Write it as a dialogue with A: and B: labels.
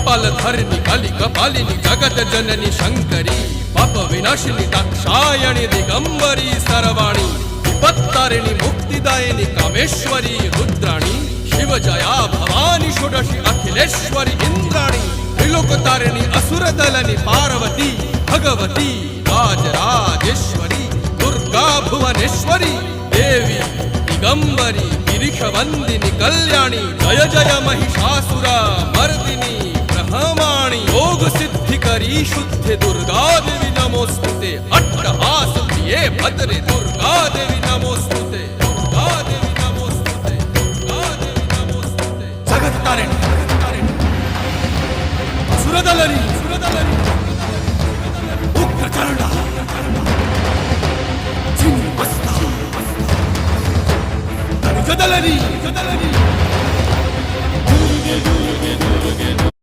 A: कपालधरिणि कलि कपालिनि जगत जननी शंकरी पाप विनाशिनी दाक्षायणी दिगंबरी सर्वाणी विपत्तारिणी मुक्तिदायिनी कामेश्वरी रुद्राणी शिव जया भवानी षोडशी अखिलेश्वरी इंद्राणी त्रिलोकतारिणी असुरदलनि पार्वती भगवती राजराजेश्वरी दुर्गा भुवनेश्वरी देवी दिगंबरी गिरिशवंदिनी कल्याणी जय जय महिषासुर मर्दिनी ब्रह्माणी योग सिद्धिकरी शुद्धि दुर्गा देवी नमोस्तुते अट्टहास प्रिये भद्रे दुर्गा देवी नमोस्तुते दुर्गा देवी नमोस्तुते दुर्गा देवी नमोस्तुते जगत तारिणी सुरदलनी उग्रचरणा चिन्मस्ता जदलनी